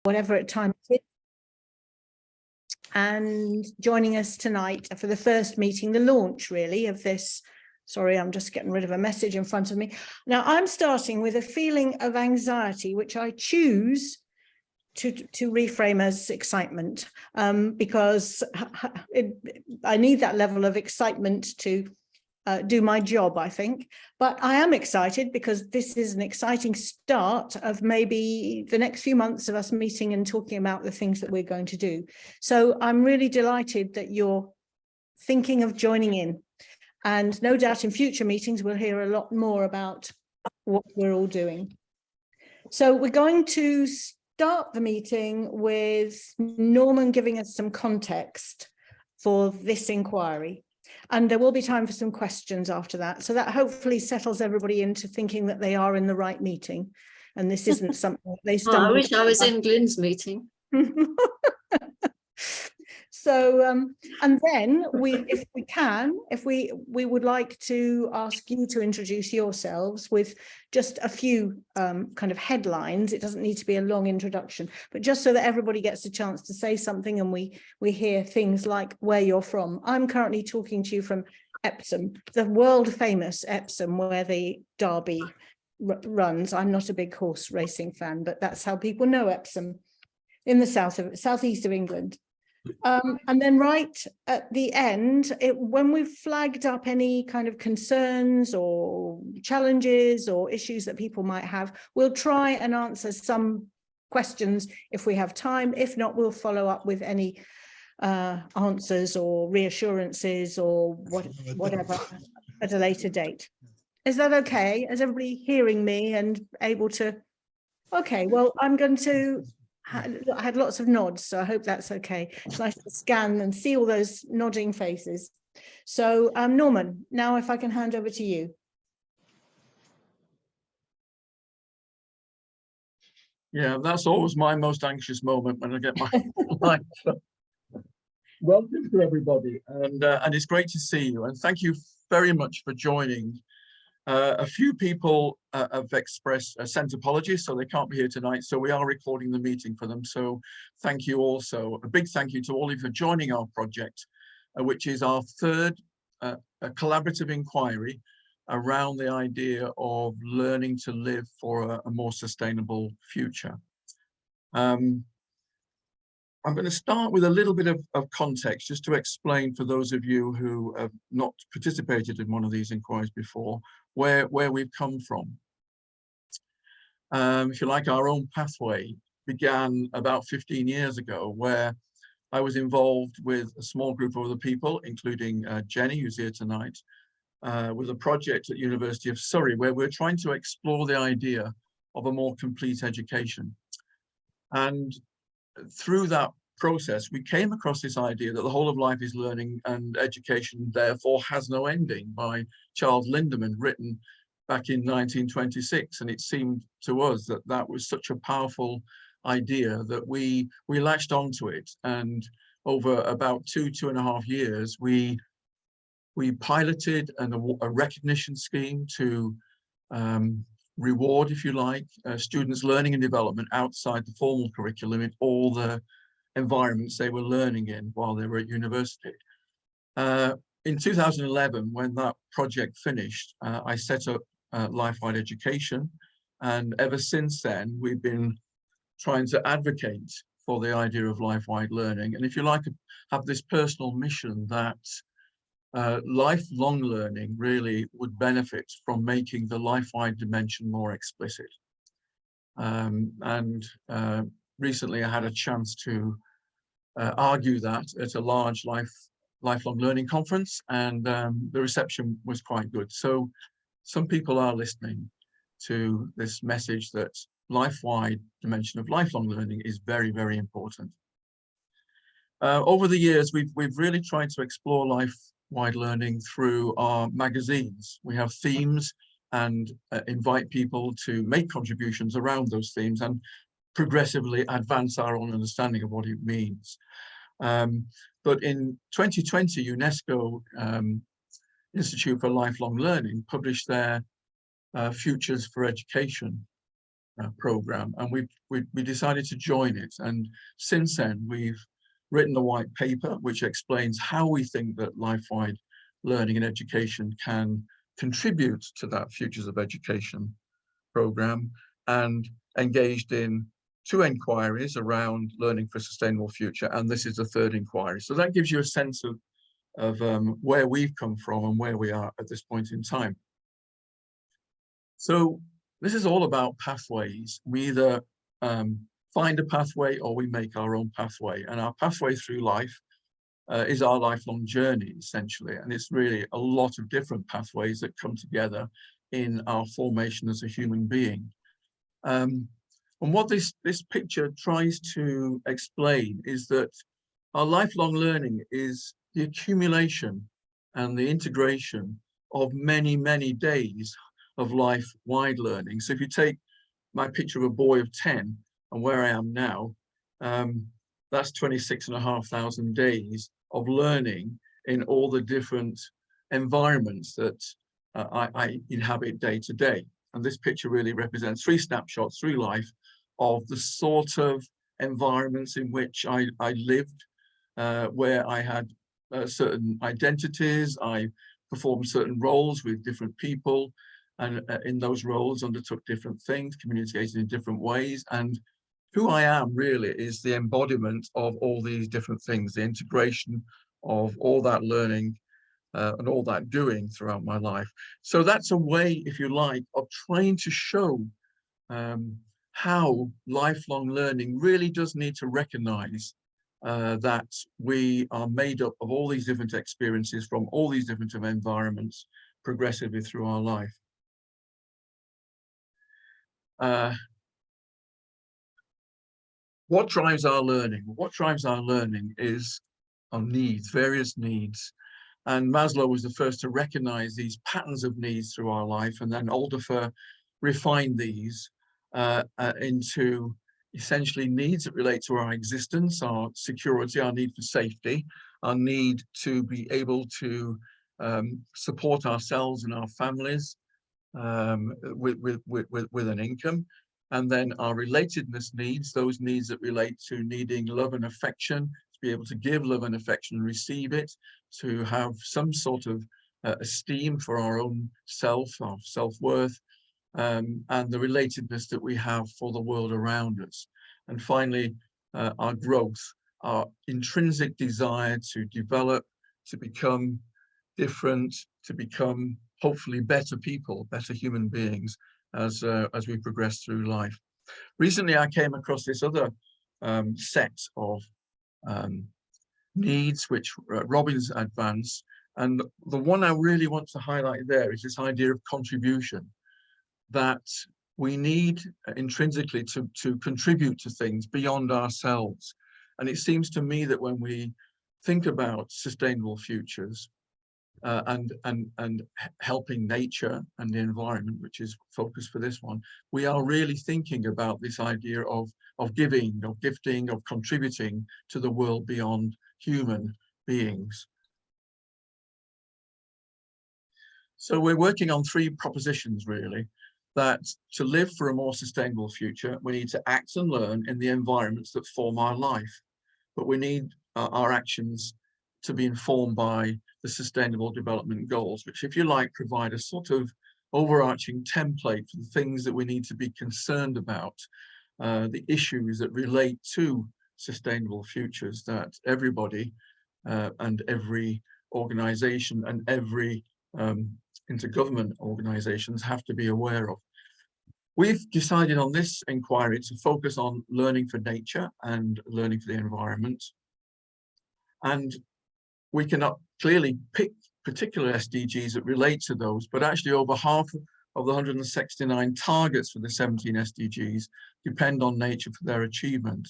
whatever time it is, and joining us tonight for the first meeting, the launch really of this. Sorry, I'm just getting rid of a message in front of me. Now, I'm starting with a feeling of anxiety, which I choose to reframe as excitement, because I need that level of excitement to do my job, I think. But I am excited because this is an exciting start of maybe the next few months of us meeting and talking about the things that we're going to do. So I'm really delighted that you're thinking of joining in. And no doubt in future meetings, we'll hear a lot more about what we're all doing. So we're going to start the meeting with Norman giving us some context for this inquiry. And there will be time for some questions after that. So that hopefully settles everybody into thinking that they are in the right meeting. And this isn't something they stumble. I wish I was in Glyn's meeting. So, and then if we would like to ask you to introduce yourselves with just a few kind of headlines. It doesn't need to be a long introduction, but just so that everybody gets a chance to say something and we hear things like where you're from. I'm currently talking to you from Epsom, the world famous Epsom, where the Derby runs. I'm not a big horse racing fan, but that's how people know Epsom, in the southeast of England. And then right at the end, when we've flagged up any kind of concerns or challenges or issues that people might have, we'll try and answer some questions if we have time. If not, we'll follow up with any answers or reassurances or whatever at a later date. Is that okay? Is everybody hearing me and able to? Okay, well, I'm going to. I had lots of nods, so I hope that's okay. It's nice to scan and see all those nodding faces. So Norman, now if I can hand over to you. Yeah, that's always my most anxious moment when I get my line. Welcome to everybody, and it's great to see you, and thank you very much for joining. A few people have expressed sent apologies, so they can't be here tonight. So we are recording the meeting for them. So thank you also. A big thank you to all of you for joining our project, which is our third a collaborative inquiry around the idea of learning to live for a more sustainable future. I'm going to start with a little bit of context just to explain for those of you who have not participated in one of these inquiries before, where we've come from. If you like, our own pathway began about 15 years ago, where I was involved with a small group of other people, including Jenny, who's here tonight, with a project at University of Surrey, where we're trying to explore the idea of a more complete education. And through that process, we came across this idea that the whole of life is learning and education therefore has no ending, by Charles Lindemann, written back in 1926. And it seemed to us that that was such a powerful idea that we latched onto it. And over about 2.5 years, we piloted a recognition scheme to reward, if you like, students' learning and development outside the formal curriculum in all the environments they were learning in while they were at university. In 2011, when that project finished, I set up Life-Wide Education, and ever since then we've been trying to advocate for the idea of life-wide learning, and if you like, have this personal mission that lifelong learning really would benefit from making the life-wide dimension more explicit. Recently I had a chance to argue that at a large lifelong learning conference, and the reception was quite good. So some people are listening to this message that life-wide dimension of lifelong learning is very, very important. Over the years, we've really tried to explore life-wide learning through our magazines. We have themes and invite people to make contributions around those themes and progressively advance our own understanding of what it means. But in 2020, UNESCO Institute for Lifelong Learning published their Futures for Education program, and we decided to join it. And since then, we've written a white paper which explains how we think that life-wide learning and education can contribute to that Futures of Education program, and engaged in 2 inquiries around learning for a sustainable future, and this is the 3rd inquiry. So that gives you a sense of where we've come from and where we are at this point in time. So this is all about pathways. We either find a pathway or we make our own pathway, and our pathway through life is our lifelong journey, essentially, and it's really a lot of different pathways that come together in our formation as a human being. And what this picture tries to explain is that our lifelong learning is the accumulation and the integration of many, many days of life-wide learning. So if you take my picture of a boy of 10 and where I am now, that's 26,500 days of learning in all the different environments that I inhabit day to day. And this picture really represents 3 snapshots through life of the sort of environments in which I lived, where I had certain identities, I performed certain roles with different people, and in those roles undertook different things, communicated in different ways. And who I am really is the embodiment of all these different things, the integration of all that learning and all that doing throughout my life. So that's a way, if you like, of trying to show how lifelong learning really does need to recognize that we are made up of all these different experiences from all these different environments progressively through our life. What drives our learning? What drives our learning is our needs, various needs. And Maslow was the first to recognize these patterns of needs through our life, and then Alderfer refined these into essentially needs that relate to our existence, our security, our need for safety, our need to be able to support ourselves and our families with an income. And then our relatedness needs, those needs that relate to needing love and affection, to be able to give love and affection and receive it, to have some sort of esteem for our own self, our self-worth, and the relatedness that we have for the world around us. And finally, our growth, our intrinsic desire to develop, to become different, to become hopefully better people, better human beings as we progress through life. Recently, I came across this other set of needs which Robbins advanced, and the one I really want to highlight there is this idea of contribution, that we need intrinsically to contribute to things beyond ourselves. And it seems to me that when we think about sustainable futures and helping nature and the environment, which is focus for this one, we are really thinking about this idea of giving, of gifting, of contributing to the world beyond human beings. So we're working on 3 propositions really, that to live for a more sustainable future, we need to act and learn in the environments that form our life, but we need our actions to be informed by the Sustainable Development Goals, which, if you like, provide a sort of overarching template for the things that we need to be concerned about, the issues that relate to sustainable futures that everybody and every organization and every intergovernment organizations have to be aware of. We've decided on this inquiry to focus on learning for nature and learning for the environment. And we cannot clearly pick particular SDGs that relate to those, but actually over half of the 169 targets for the 17 SDGs depend on nature for their achievement.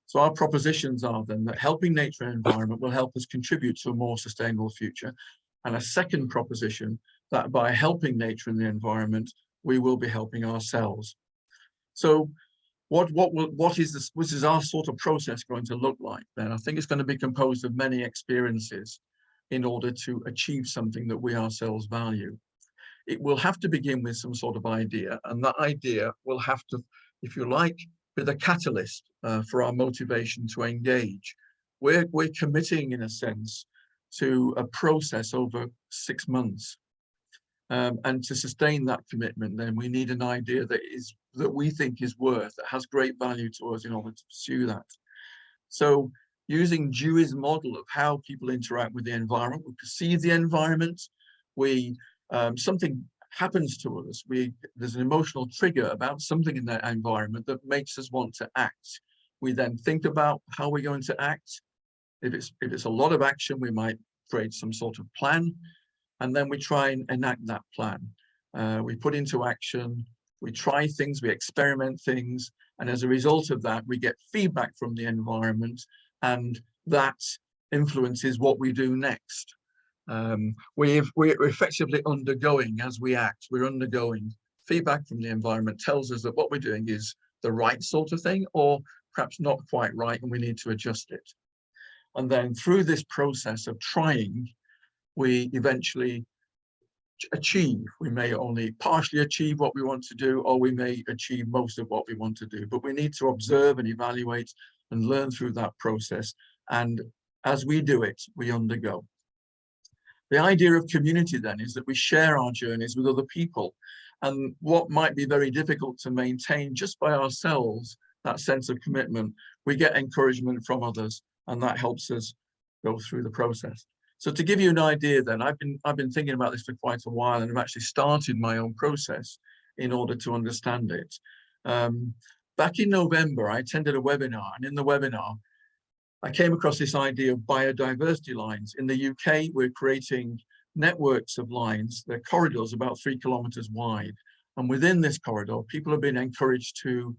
So our propositions are then that helping nature and environment will help us contribute to a more sustainable future. And a second proposition, that by helping nature and the environment, we will be helping ourselves. So what is our sort of process going to look like then? I think it's going to be composed of many experiences in order to achieve something that we ourselves value. it will have to begin with some sort of idea, and that idea will have to, if you like, be the catalyst for our motivation to engage. We're committing, in a sense, to a process over 6 months. And to sustain that commitment, then we need an idea that we think is worth, that has great value to us in order to pursue that. So using Dewey's model of how people interact with the environment, we perceive the environment, something happens to us, there's an emotional trigger about something in that environment that makes us want to act. We then think about how we're going to act. If it's a lot of action, we might create some sort of plan, and then we try and enact that plan. We put into action, we try things, we experiment things, and as a result of that, we get feedback from the environment, and that influences what we do next. We're effectively undergoing as we act, we're undergoing. Feedback from the environment tells us that what we're doing is the right sort of thing, or perhaps not quite right, and we need to adjust it. And then through this process of trying, we eventually achieve. We may only partially achieve what we want to do, or we may achieve most of what we want to do, but we need to observe and evaluate and learn through that process. And as we do it, we undergo. The idea of community then is that we share our journeys with other people, and what might be very difficult to maintain just by ourselves, that sense of commitment, we get encouragement from others, and that helps us go through the process. So to give you an idea then, I've been thinking about this for quite a while, and I've actually started my own process in order to understand it. Back in November, I attended a webinar, and in the webinar, I came across this idea of biodiversity lines. In the UK, we're creating networks of lines. They're corridors about 3 kilometers wide. And within this corridor, people have been encouraged to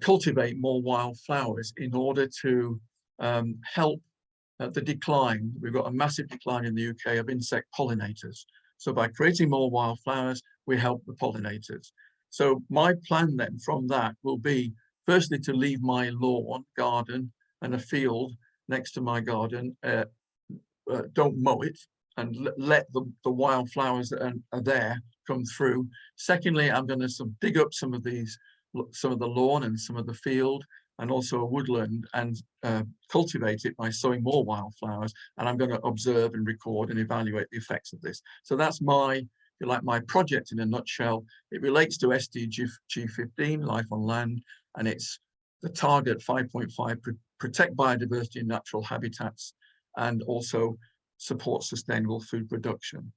cultivate more wildflowers in order to help the decline. We've got a massive decline in the UK of insect pollinators. So by creating more wildflowers, we help the pollinators. So my plan then from that will be, firstly, to leave my lawn, garden, and a field next to my garden, don't mow it, and let the wildflowers that are there come through. Secondly, I'm going to dig up some of the lawn and some of the field, and also a woodland, and cultivate it by sowing more wildflowers. And I'm going to observe and record and evaluate the effects of this. So that's my, if you like, my project in a nutshell. It relates to SDG 15, Life on Land, and it's the target 5.5, protect biodiversity and natural habitats, and also support sustainable food production.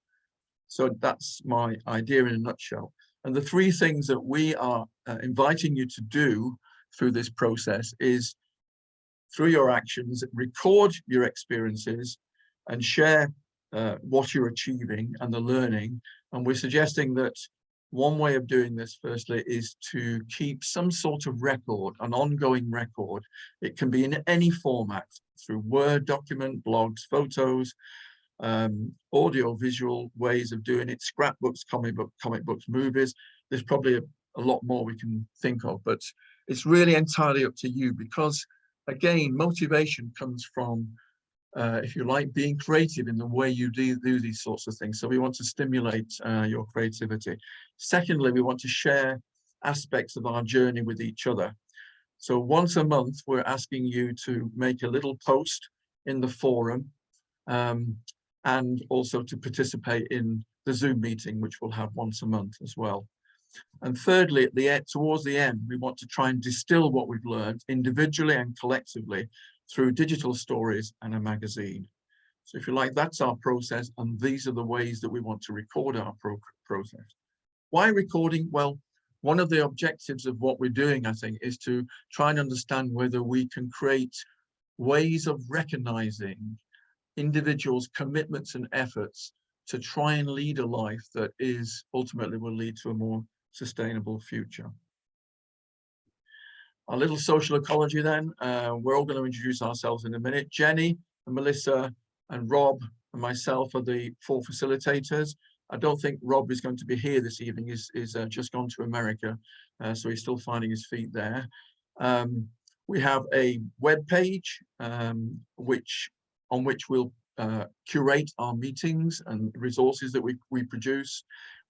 So that's my idea in a nutshell. And the 3 things that we are inviting you to do through this process is, through your actions, record your experiences and share what you're achieving and the learning. And we're suggesting that one way of doing this, firstly, is to keep some sort of record, an ongoing record. It can be in any format, through Word document, blogs, photos, audio, visual ways of doing it, scrapbooks, comic books, movies. There's probably a lot more we can think of, but it's really entirely up to you, because again, motivation comes from, if you like, being creative in the way you do these sorts of things. So we want to stimulate your creativity. Secondly, we want to share aspects of our journey with each other. So once a month, we're asking you to make a little post in the forum, and also to participate in the Zoom meeting, which we'll have once a month as well. And thirdly, towards the end, we want to try and distill what we've learned individually and collectively through digital stories and a magazine. So if you like, that's our process, and these are the ways that we want to record our process. Why recording? Well, one of the objectives of what we're doing, I think, is to try and understand whether we can create ways of recognizing individuals' commitments and efforts to try and lead a life that is ultimately will lead to a more sustainable future. Our little social ecology then, we're all going to introduce ourselves in a minute. Jenny and Melissa and Rob and myself are the 4 facilitators. I don't think Rob is going to be here this evening. He's just gone to America, so he's still finding his feet there. We have a web page on which we'll curate our meetings and resources that we produce.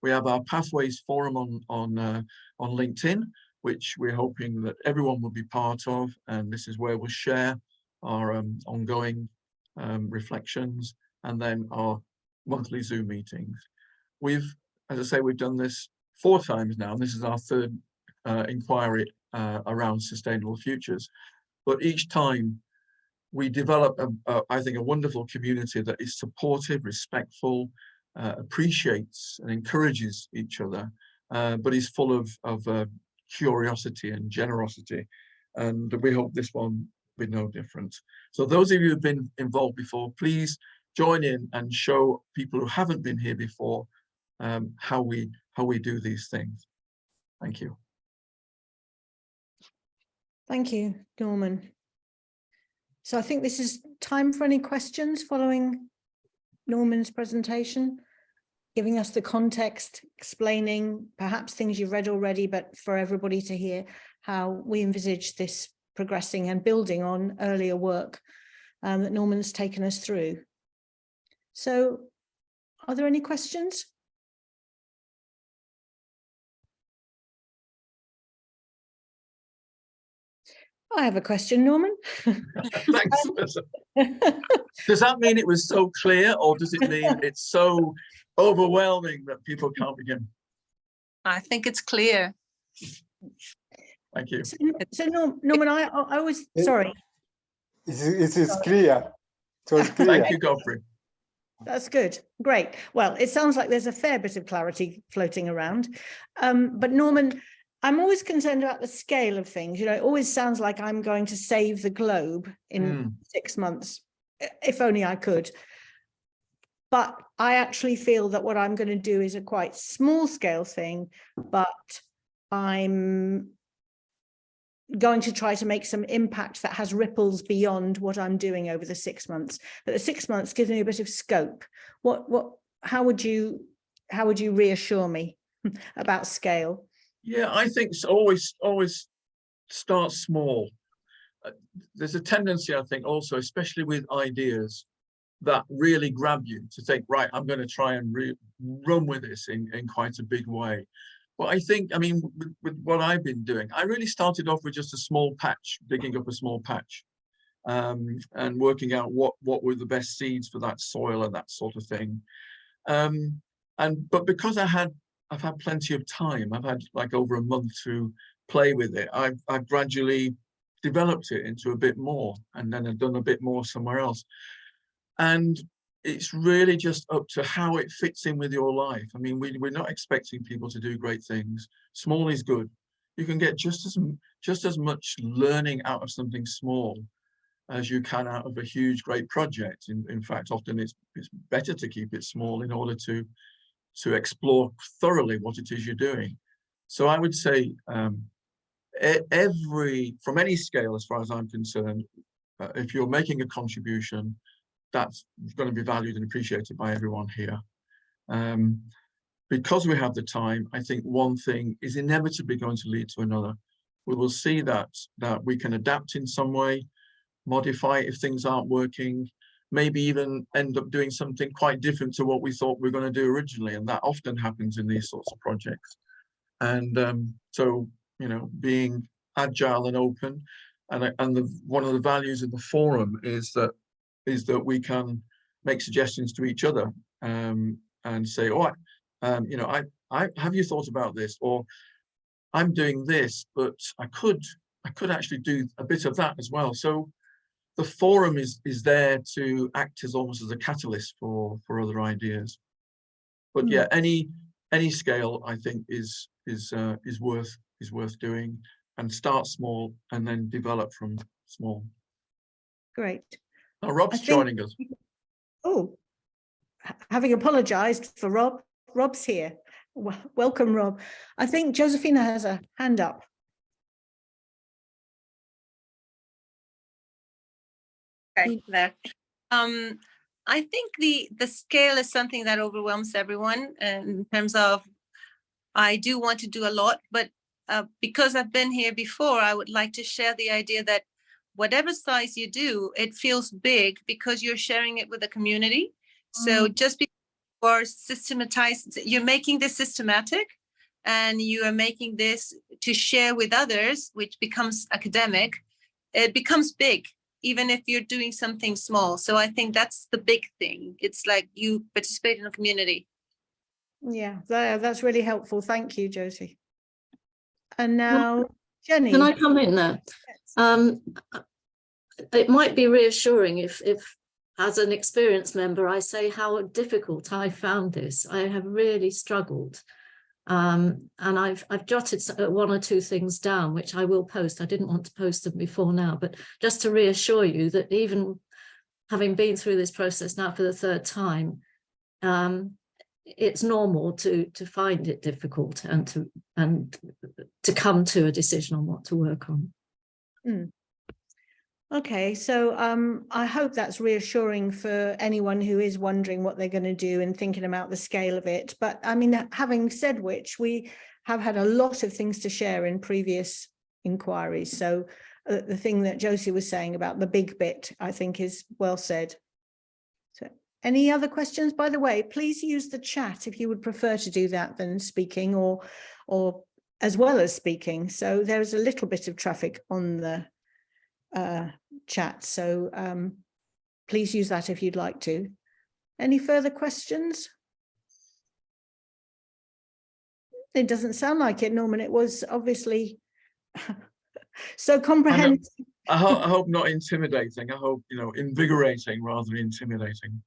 We have our Pathways Forum on LinkedIn, which we're hoping that everyone will be part of. And this is where we'll share our ongoing reflections, and then our monthly Zoom meetings. As I say, we've done this 4 times now, and this is our 3rd inquiry around sustainable futures. But each time we develop, I think, a wonderful community that is supportive, respectful, appreciates and encourages each other, but is full of curiosity and generosity. And we hope this one will be no different. So those of you who've been involved before, please join in and show people who haven't been here before how we do these things. Thank you. Thank you, Norman. So I think this is time for any questions following Norman's presentation, giving us the context, explaining perhaps things you've read already, but for everybody to hear how we envisage this progressing and building on earlier work that Norman's taken us through. So are there any questions? I have a question, Norman. Thanks, Melissa. Does that mean it was so clear, or does it mean it's so overwhelming that people can't begin? I think it's clear. Thank you. So Norman, I was sorry. It's clear. So it's clear. Thank you, Godfrey. That's good. Great. Well, it sounds like there's a fair bit of clarity floating around. But Norman, I'm always concerned about the scale of things. You know, it always sounds like I'm going to save the globe in 6 months, if only I could. But I actually feel that what I'm going to do is a quite small scale thing, but I'm going to try to make some impact that has ripples beyond what I'm doing over the 6 months. But the 6 months gives me a bit of scope. How would you reassure me about scale? Yeah, I think it's always start small. There's a tendency, I think, also, especially with ideas that really grab you, to think, right, I'm going to try and run with this in quite a big way. But I think, I mean, with what I've been doing, I really started off with just a small patch, digging up a small patch, and working out what were the best seeds for that soil and that sort of thing. But because I've had plenty of time, I've had like over a month to play with it, I've gradually developed it into a bit more, and then I've done a bit more somewhere else. And it's really just up to how it fits in with your life. I mean, we're not expecting people to do great things. Small is good. You can get just as much learning out of something small as you can out of a huge, great project. In fact, often it's better to keep it small in order to explore thoroughly what it is you're doing. So I would say from any scale, as far as I'm concerned, if you're making a contribution, that's going to be valued and appreciated by everyone here. Because we have the time, I think one thing is inevitably going to lead to another. We will see that we can adapt in some way, modify if things aren't working, maybe even end up doing something quite different to what we thought we were going to do originally. And that often happens in these sorts of projects. And so, you know, being agile and open, and one of the values of the forum is that we can make suggestions to each other, and say, oh, you know, I have you thought about this? Or I'm doing this, but I could actually do a bit of that as well. So the forum is there to act as almost as a catalyst for other ideas. But yeah, any scale, I think, is worth doing, and start small and then develop from small. Great. Now Rob's joining us. Oh, having apologized for Rob, Rob's here. Welcome, Rob. I think Josephina has a hand up. Okay, there. I think the scale is something that overwhelms everyone in terms of, I do want to do a lot, but because I've been here before, I would like to share the idea that whatever size you do, it feels big because you're sharing it with the community. So just because are systematized, you're making this systematic, and you are making this to share with others, which becomes academic, it becomes big, even if you're doing something small. So I think that's the big thing. It's like you participate in a community. Yeah, that's really helpful. Thank you, Josie. And now, Jenny. Can I come in there? It might be reassuring if as an experienced member, I say how difficult I found this. I have really struggled. And I've jotted one or two things down, which I will post. I didn't want to post them before now, but just to reassure you that even having been through this process now for the third time, it's normal to find it difficult and to come to a decision on what to work on. Mm. Okay, so I hope that's reassuring for anyone who is wondering what they're going to do and thinking about the scale of it. But I mean, having said which, we have had a lot of things to share in previous inquiries. So the thing that Josie was saying about the big bit, I think, is well said. So any other questions? By the way, please use the chat if you would prefer to do that than speaking, or as well as speaking. So there's a little bit of traffic on the chat, so please use that if you'd like to. Any further questions? It doesn't sound like it, Norman. It was obviously so comprehensive. I hope not intimidating. I hope, invigorating rather than intimidating.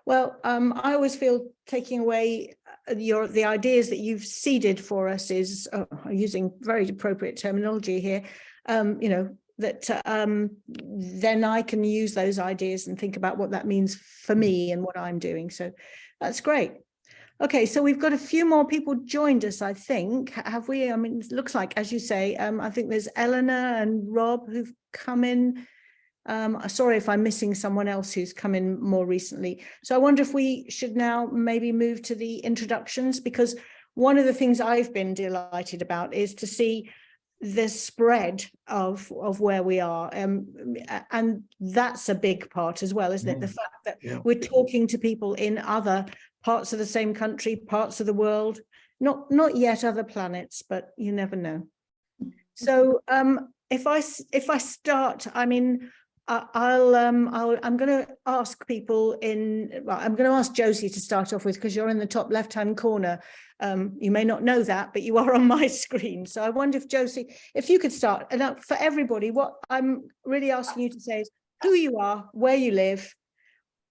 Well, I always feel taking away the ideas that you've seeded for us is using very appropriate terminology here. That then I can use those ideas and think about what that means for me and what I'm doing. So that's great. Okay, so we've got a few more people joined us, I think. Have we? I mean, it looks like, as you say, I think there's Eleanor and Rob who've come in. Sorry if I'm missing someone else who's come in more recently. So I wonder if we should now maybe move to the introductions, because one of the things I've been delighted about is to see the spread of where we are, and that's a big part as well, isn't it? The fact that we're talking to people in other parts of the same country, parts of the world, not yet other planets, but you never know. So if I start, I mean, I'm going to ask people I'm going to ask Josie to start off with, because you're in the top left-hand corner. You may not know that, but you are on my screen. So I wonder if Josie, if you could start, and for everybody, what I'm really asking you to say is who you are, where you live,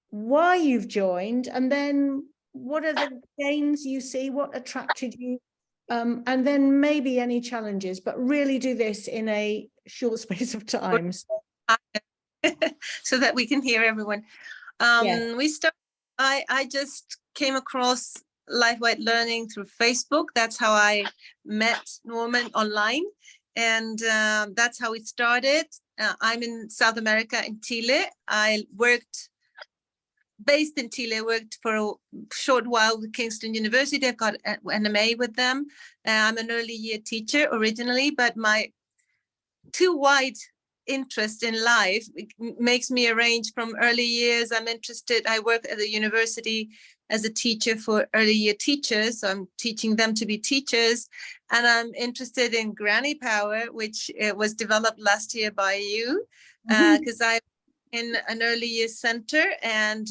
why you've joined, and then what are the gains you see, what attracted you, and then maybe any challenges, but really do this in a short space of time. So that we can hear everyone. I just came across Life White Learning through Facebook. That's how I met Norman online, and that's how it started. I'm in South America, in Chile. I based in Chile, worked for a short while with Kingston University. I've got an MA with them. I'm an early year teacher originally, but my too wide interest in life makes me arrange from early years. I'm interested. I work at the university as a teacher for early year teachers. So I'm teaching them to be teachers. And I'm interested in Granny Power, which was developed last year by you, because I'm in an early years center. And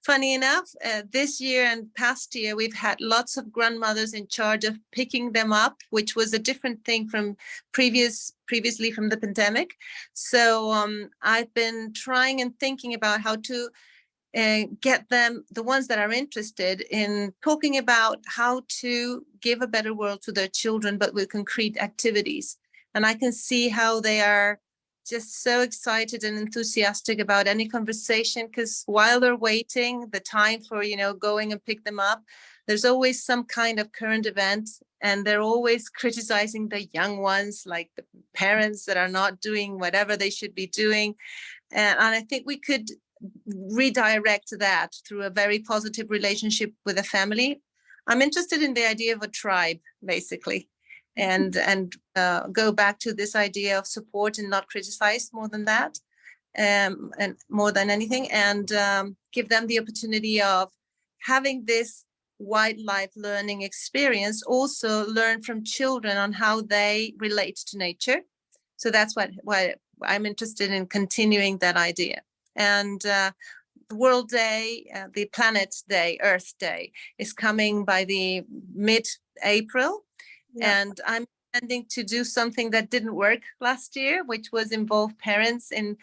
funny enough, this year and past year, we've had lots of grandmothers in charge of picking them up, which was a different thing from previously from the pandemic. So I've been trying and thinking about how to get them, the ones that are interested in talking about how to give a better world to their children, but with concrete activities. And I can see how they are just so excited and enthusiastic about any conversation, because while they're waiting the time for, going and pick them up, there's always some kind of current event, and they're always criticizing the young ones, like the parents that are not doing whatever they should be doing. And I think we could redirect that through a very positive relationship with a family. I'm interested in the idea of a tribe, basically, and go back to this idea of support and not criticize more than that. and more than anything, and give them the opportunity of having this wildlife learning experience, also learn from children on how they relate to nature. So that's why I'm interested in continuing that idea. And the World Day, the Planet Day, Earth Day, is coming by the mid-April. Yeah. And I'm intending to do something that didn't work last year, which was involve parents in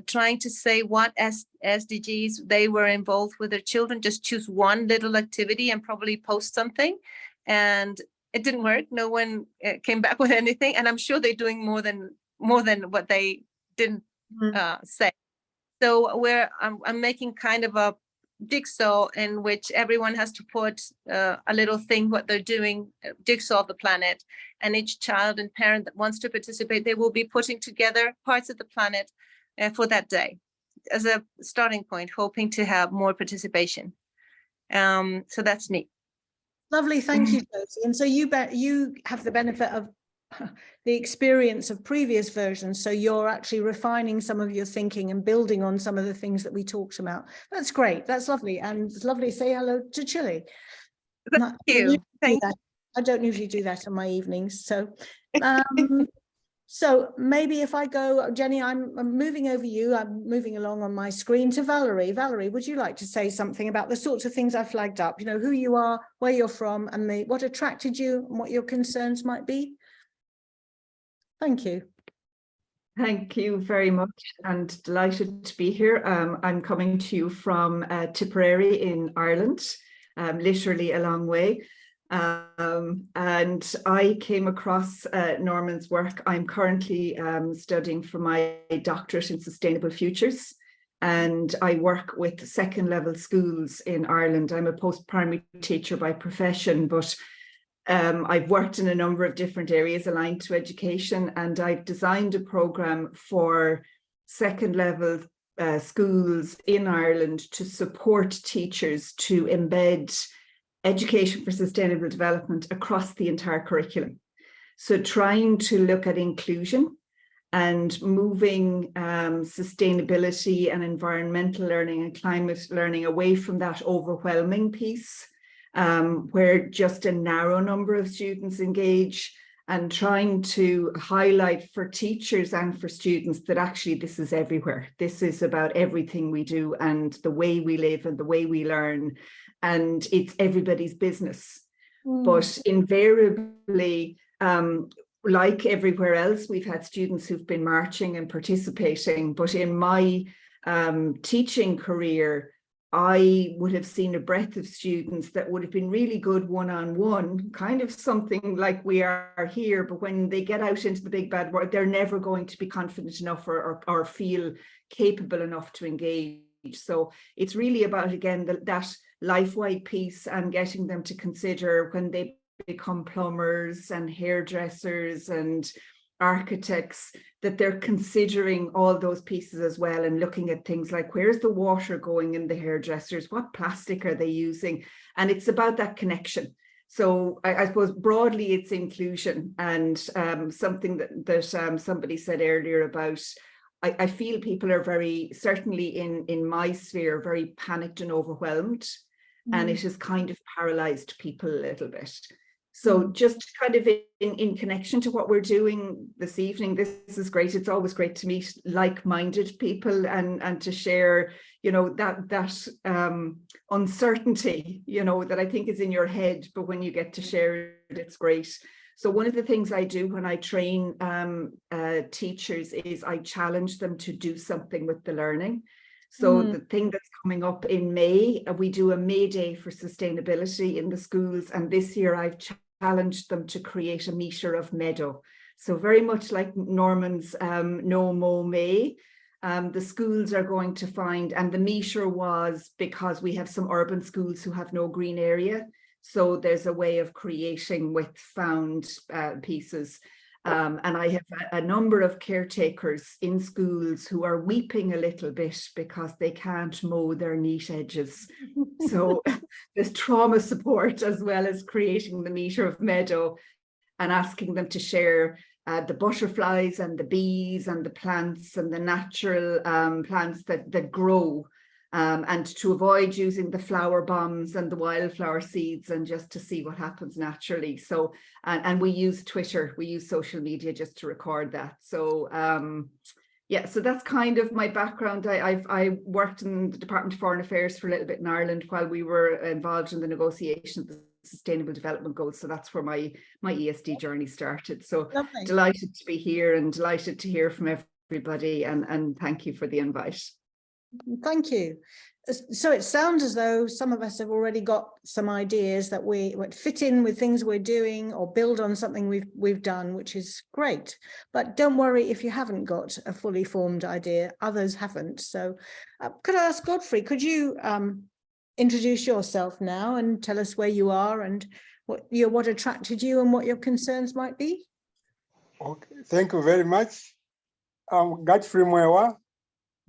trying to say what SDGs they were involved with their children. Just choose one little activity and probably post something. And it didn't work. No one came back with anything. And I'm sure they're doing more than what they didn't say. So I'm making kind of a jigsaw in which everyone has to put a little thing what they're doing, jigsaw of the planet, and each child and parent that wants to participate, they will be putting together parts of the planet for that day as a starting point, hoping to have more participation. So that's neat. Lovely, thank you, Josie. And so you have the benefit of the experience of previous versions, so you're actually refining some of your thinking and building on some of the things that we talked about. That's great, that's lovely, and it's lovely to say hello to Chile. Thank you. I don't usually do that in my evenings, so so maybe if I go, Jenny, I'm moving over you, I'm moving along on my screen to Valerie. Valerie, would you like to say something about the sorts of things I flagged up, you know, who you are, where you're from, and what attracted you and what your concerns might be? Thank you. Thank you very much, and delighted to be here. I'm coming to you from Tipperary in Ireland, literally a long way. And I came across Norman's work. I'm currently studying for my doctorate in sustainable futures, and I work with second level schools in Ireland. I'm a post-primary teacher by profession, but I've worked in a number of different areas aligned to education, and I've designed a program for second level schools in Ireland to support teachers to embed education for sustainable development across the entire curriculum. So trying to look at inclusion and moving sustainability and environmental learning and climate learning away from that overwhelming piece where just a narrow number of students engage, and trying to highlight for teachers and for students that actually this is everywhere. This is about everything we do and the way we live and the way we learn, and it's everybody's business. But invariably, like everywhere else, we've had students who've been marching and participating, but in my teaching career, I would have seen a breadth of students that would have been really good one-on-one, kind of something like we are here, but when they get out into the big bad world, they're never going to be confident enough or feel capable enough to engage. So it's really about, again, that life-wide piece and getting them to consider when they become plumbers and hairdressers and architects, that they're considering all those pieces as well, and looking at things like, where's the water going in the hairdressers, what plastic are they using? And it's about that connection. So I suppose broadly it's inclusion, and something that somebody said earlier about, I feel people are very, certainly in my sphere, very panicked and overwhelmed, and it has kind of paralyzed people a little bit. So just kind of in connection to what we're doing this evening, this is great. It's always great to meet like-minded people and to share, you know, that uncertainty, you know, that I think is in your head, but when you get to share it, it's great. So one of the things I do when I train teachers is I challenge them to do something with the learning. So the thing that's coming up in May, we do a May Day for sustainability in the schools. And this year I've challenged them to create a metre of meadow. So very much like Norman's No Mow May, the schools are going to find, and the metre was because we have some urban schools who have no green area. So there's a way of creating with found pieces. And I have a number of caretakers in schools who are weeping a little bit because they can't mow their neat edges. So there's trauma support as well as creating the metre of meadow and asking them to share the butterflies and the bees and the plants and the natural plants that grow, and to avoid using the flower bombs and the wildflower seeds, and just to see what happens naturally. So, and we use Twitter, we use social media just to record that. So yeah, so that's kind of my background. I worked in the Department of Foreign Affairs for a little bit in Ireland while we were involved in the negotiation of the Sustainable Development Goals. So that's where my ESD journey started. So Lovely. delighted to be here and delighted to hear from everybody, and thank you for the invite. Thank you. So it sounds as though some of us have already got some ideas that we would fit in with things we're doing or build on something we've done, which is great. But don't worry if you haven't got a fully formed idea, others haven't. So could I ask Godfrey, could you introduce yourself now and tell us where you are and what attracted you and what your concerns might be? Okay, thank you very much. I'm Godfrey Mwewa,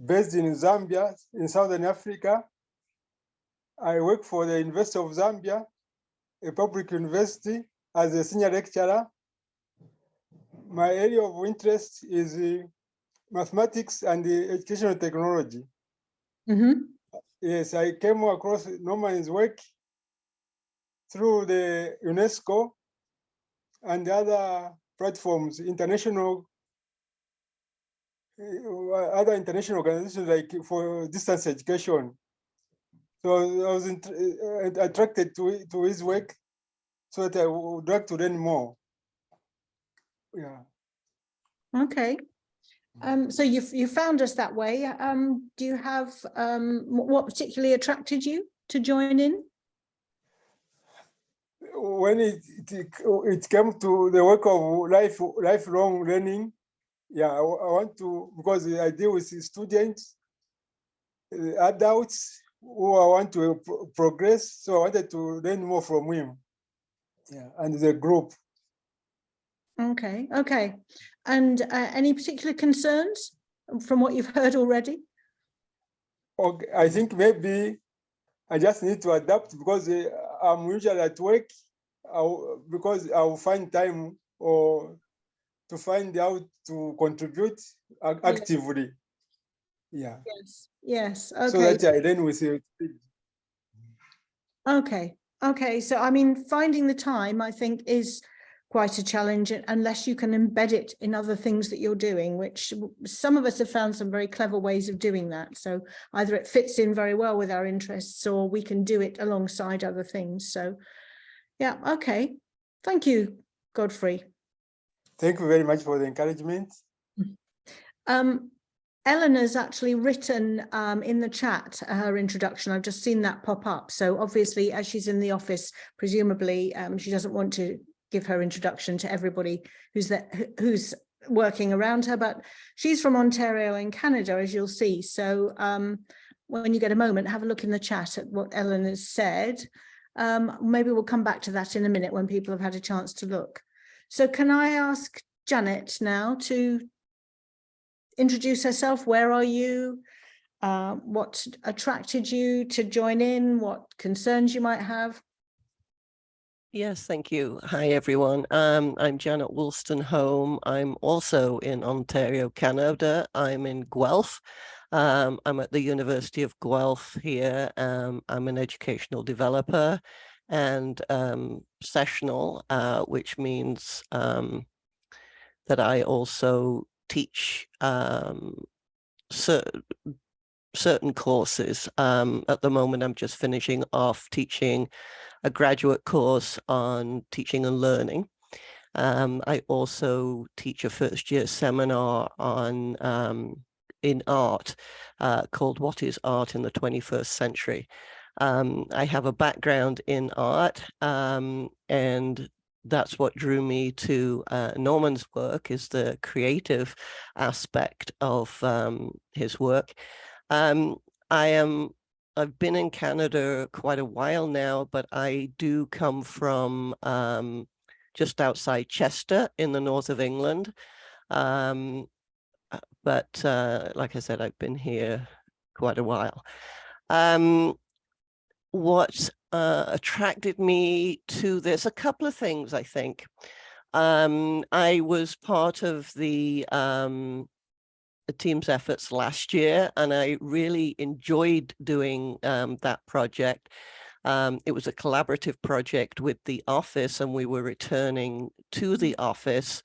based in Zambia, in Southern Africa. I work for the University of Zambia, a public university, as a senior lecturer. My area of interest is mathematics and educational technology. Mm-hmm. Yes, I came across Norman's work through the UNESCO and other platforms, other international organizations like for distance education. So I was attracted to his work, so that I would like to learn more. Yeah. Okay. So you found us that way. Do you have what particularly attracted you to join in? When it came to the work of lifelong learning, yeah, I want to, because I deal with students, adults who I want to progress. So I wanted to learn more from him, yeah, and the group. Okay, okay. And any particular concerns from what you've heard already? Okay, I think maybe I just need to adapt, because I'm usually at work, because I'll find time or to find out to contribute actively. Yeah. Yes, yes, okay. So that I learn with you. Okay, okay. So, I mean, finding the time, I think, is quite a challenge unless you can embed it in other things that you're doing, which some of us have found some very clever ways of doing that. So either it fits in very well with our interests or we can do it alongside other things. So, yeah, okay. Thank you, Godfrey. Thank you very much for the encouragement. Eleanor's actually written in the chat her introduction. I've just seen that pop up. So obviously, as she's in the office, presumably she doesn't want to give her introduction to everybody who's working around her, but she's from Ontario in Canada, as you'll see. So when you get a moment, have a look in the chat at what Eleanor's said. Maybe we'll come back to that in a minute when people have had a chance to look. So can I ask Janet now to introduce herself? Where are you? What attracted you to join in? What concerns you might have? Yes, thank you. Hi, everyone. I'm Janet Woolston-Home. I'm also in Ontario, Canada. I'm in Guelph. I'm at the University of Guelph here. I'm an educational developer and sessional, which means that I also teach certain courses. At the moment, I'm just finishing off teaching a graduate course on teaching and learning. I also teach a first-year seminar on in art called What is Art in the 21st Century? I have a background in art, and that's what drew me to Norman's work, is the creative aspect of his work. I've been in Canada quite a while now, but I do come from just outside Chester in the north of England. But like I said, I've been here quite a while. What attracted me to this, a couple of things, I think. I was part of the team's efforts last year, and I really enjoyed doing that project. It was a collaborative project with the office, and we were returning to the office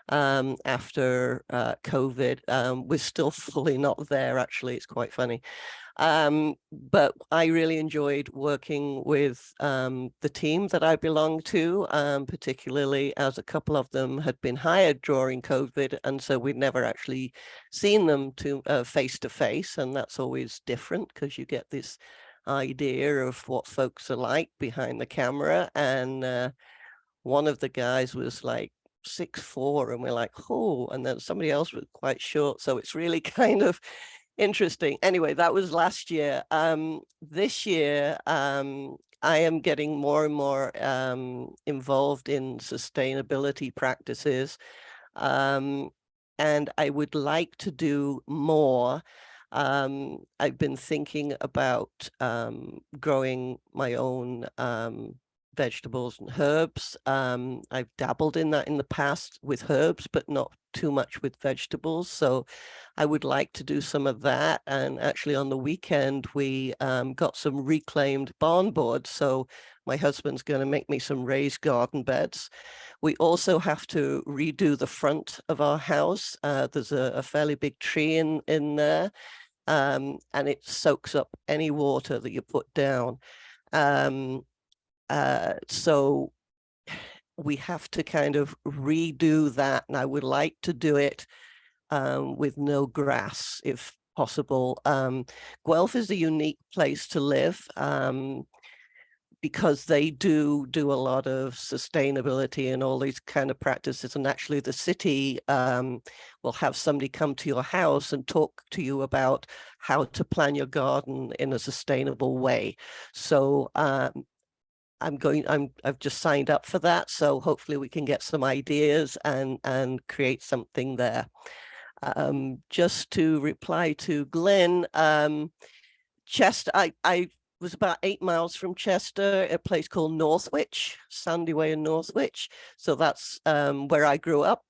after COVID. We're still fully not there, actually. It's quite funny. But I really enjoyed working with the team that I belong to, particularly as a couple of them had been hired during COVID, and so we'd never actually seen them to face to face, and that's always different because you get this idea of what folks are like behind the camera. And one of the guys was like 6'4", and we're like, oh, and then somebody else was quite short, so it's really kind of interesting. Anyway, that was last year. This year, I am getting more and more involved in sustainability practices, and I would like to do more. I've been thinking about growing my own vegetables and herbs. I've dabbled in that in the past with herbs, but not too much with vegetables. So I would like to do some of that. And actually on the weekend, we got some reclaimed barn boards. So my husband's going to make me some raised garden beds. We also have to redo the front of our house. There's a fairly big tree in there, and it soaks up any water that you put down. So we have to kind of redo that, and I would like to do it with no grass if possible. Guelph is a unique place to live because they do a lot of sustainability and all these kind of practices, and actually the city will have somebody come to your house and talk to you about how to plan your garden in a sustainable way. So I've just signed up for that, so hopefully we can get some ideas and create something there. Just to reply to Glenn, Chester, I was about 8 miles from Chester, a place called Northwich, Sandy Way in Northwich. So that's where I grew up.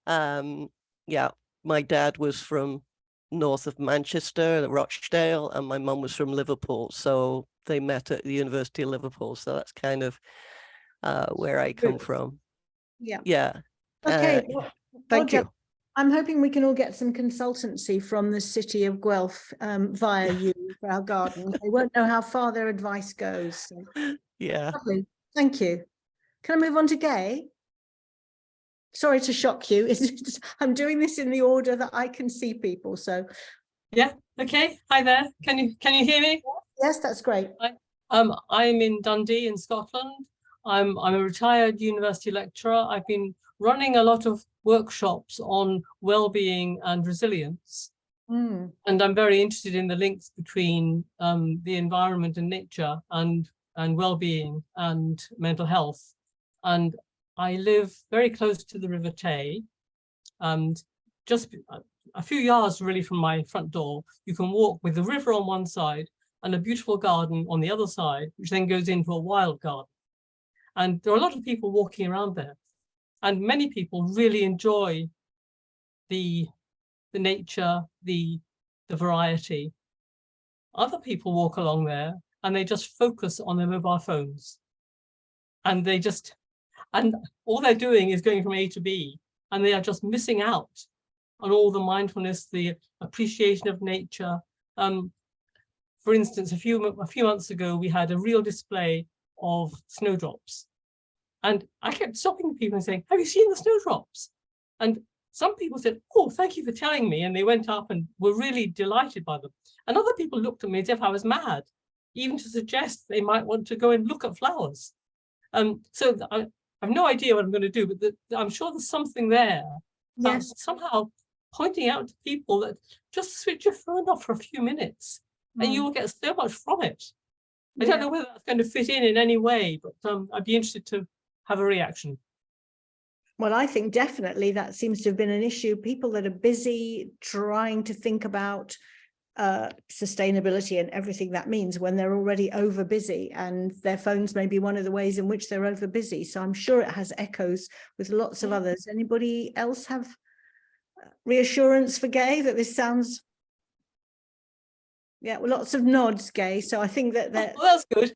Yeah, my dad was from north of Manchester, Rochdale, and my mum was from Liverpool. So they met at the University of Liverpool. So that's kind of where I come from. Yeah. Yeah. Okay. Thank you. I'm hoping we can all get some consultancy from the city of Guelph via you for our gardens. They won't know how far their advice goes. So. Yeah. Lovely. Thank you. Can I move on to Gay? Sorry to shock you. I'm doing this in the order that I can see people. So. Yeah. Okay. Hi there. Can you hear me? Yes, that's great. I'm in Dundee in Scotland. I'm a retired university lecturer. I've been running a lot of workshops on well-being and resilience. And I'm very interested in the links between the environment and nature and well-being and mental health. And I live very close to the River Tay, and just a few yards really from my front door, you can walk with the river on one side and a beautiful garden on the other side, which then goes into a wild garden. And there are a lot of people walking around there. And many people really enjoy the nature, the variety. Other people walk along there and they just focus on their mobile phones. And all they're doing is going from A to B, and they are just missing out on all the mindfulness, the appreciation of nature. For instance, a few months ago, we had a real display of snowdrops. And I kept stopping people and saying, have you seen the snowdrops? And some people said, oh, thank you for telling me. And they went up and were really delighted by them. And other people looked at me as if I was mad, even to suggest they might want to go and look at flowers. So I have no idea what I'm going to do, but I'm sure there's something there. Yes. Somehow pointing out to people that just switch your phone off for a few minutes and you will get so much from it. I don't know whether that's going to fit in any way, but I'd be interested to have a reaction. Well, I think definitely that seems to have been an issue. People that are busy trying to think about sustainability and everything that means when they're already over busy, and their phones may be one of the ways in which they're over busy. So I'm sure it has echoes with lots of others. Anybody else have reassurance for Gay that this sounds? Yeah, well, lots of nods, Gay. So I think that Well, that's good.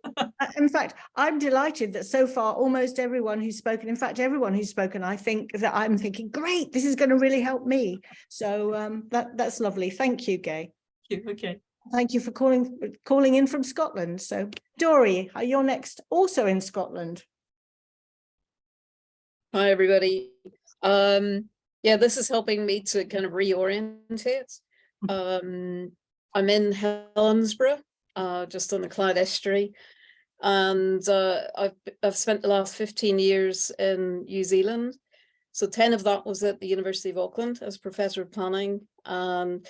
in fact, I'm delighted that so far almost everyone who's spoken, in fact, everyone who's spoken, I think that I'm thinking, great, this is going to really help me. So that's lovely. Thank you, Gay. Okay. Thank you for calling in from Scotland. So Dory, you're next, also in Scotland. Hi, everybody. Yeah, this is helping me to kind of reorientate. I'm in Helensburgh, just on the Clyde Estuary, and I've spent the last 15 years in New Zealand. So 10 of that was at the University of Auckland as professor of planning, and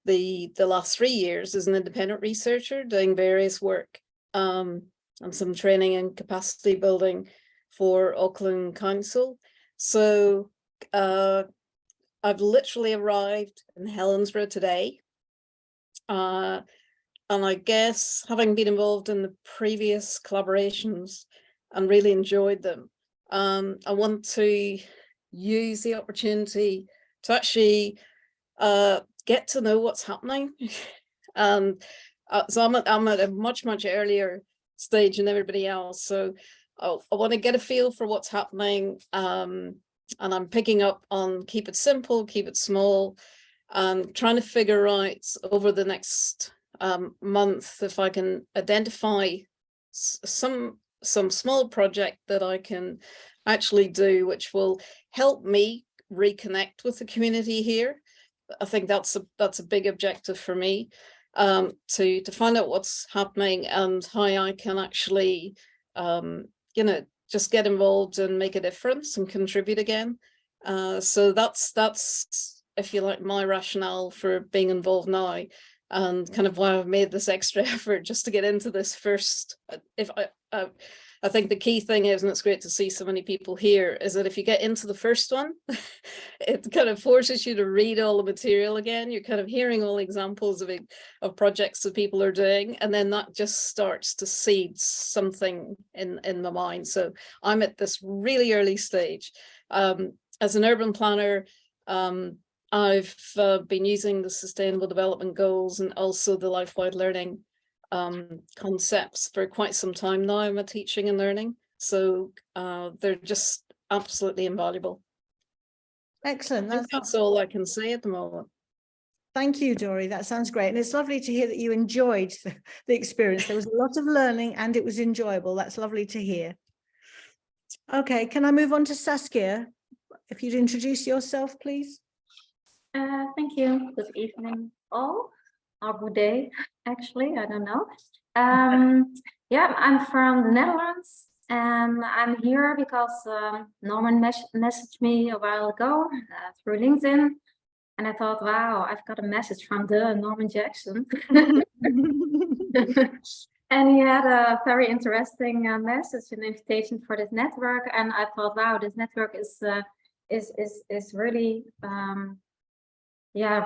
the last 3 years as an independent researcher doing various work and some training and capacity building for Auckland Council. So I've literally arrived in Helensburgh today. And I guess having been involved in the previous collaborations and really enjoyed them, I want to use the opportunity to actually get to know what's happening. And so I'm at a much earlier stage than everybody else. So I want to get a feel for what's happening. And I'm picking up on keep it simple, keep it small, and trying to figure out over the next month if I can identify some small project that I can actually do, which will help me reconnect with the community here. I think that's a big objective for me, to find out what's happening and how I can actually, just get involved and make a difference and contribute again. So that's, if you like, my rationale for being involved now, and kind of why I've made this extra effort just to get into this first. I think the key thing is, and it's great to see so many people here, is that if you get into the first one, it kind of forces you to read all the material again. You're kind of hearing all examples of projects that people are doing, and then that just starts to seed something in my mind. So I'm at this really early stage. As an urban planner, I've been using the Sustainable Development Goals and also the life-wide learning concepts for quite some time now in my teaching and learning. So they're just absolutely invaluable. Excellent. That's all I can say at the moment. Thank you, Dory. That sounds great. And it's lovely to hear that you enjoyed the experience. There was a lot of learning and it was enjoyable. That's lovely to hear. Okay, can I move on to Saskia? If you'd introduce yourself, please. Thank you. Good evening, all, or good day, actually, I don't know. Yeah, I'm from the Netherlands, and I'm here because Norman messaged me a while ago through LinkedIn, and I thought, wow, I've got a message from the Norman Jackson. And he had a very interesting message, an invitation for this network, and I thought, wow, this network is really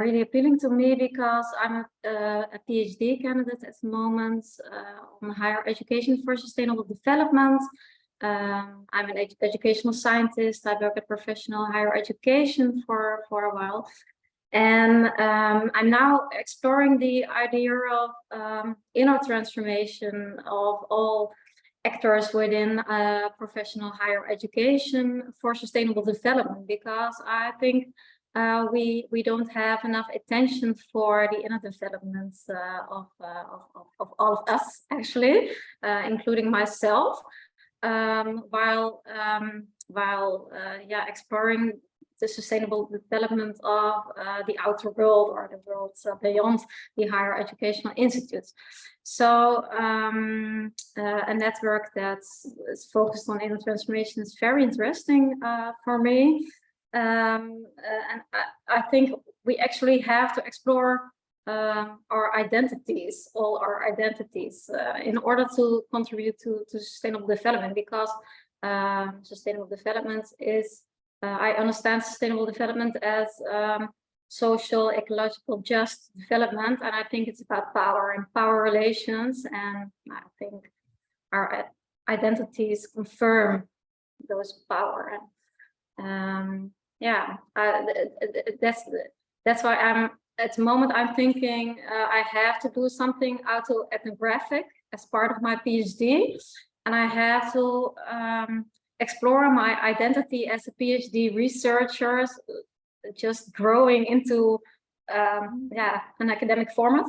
really appealing to me, because I'm a PhD candidate at the moment on higher education for sustainable development. I'm an educational scientist. I work at professional higher education for a while. And I'm now exploring the idea of inner transformation of all actors within professional higher education for sustainable development, because I think we don't have enough attention for the inner development of all of us, actually, including myself, while exploring the sustainable development of the outer world, or the world beyond the higher educational institutes. So a network that's focused on inner transformation is very interesting for me. And I think we actually have to explore our identities, all our identities, in order to contribute to sustainable development, because sustainable development is, I understand sustainable development as social, ecological, just development. And I think it's about power and power relations. And I think our identities confirm those power. Yeah, that's why I'm at the moment I'm thinking I have to do something autoethnographic as part of my PhD, and I have to explore my identity as a PhD researcher, just growing into yeah, an academic format,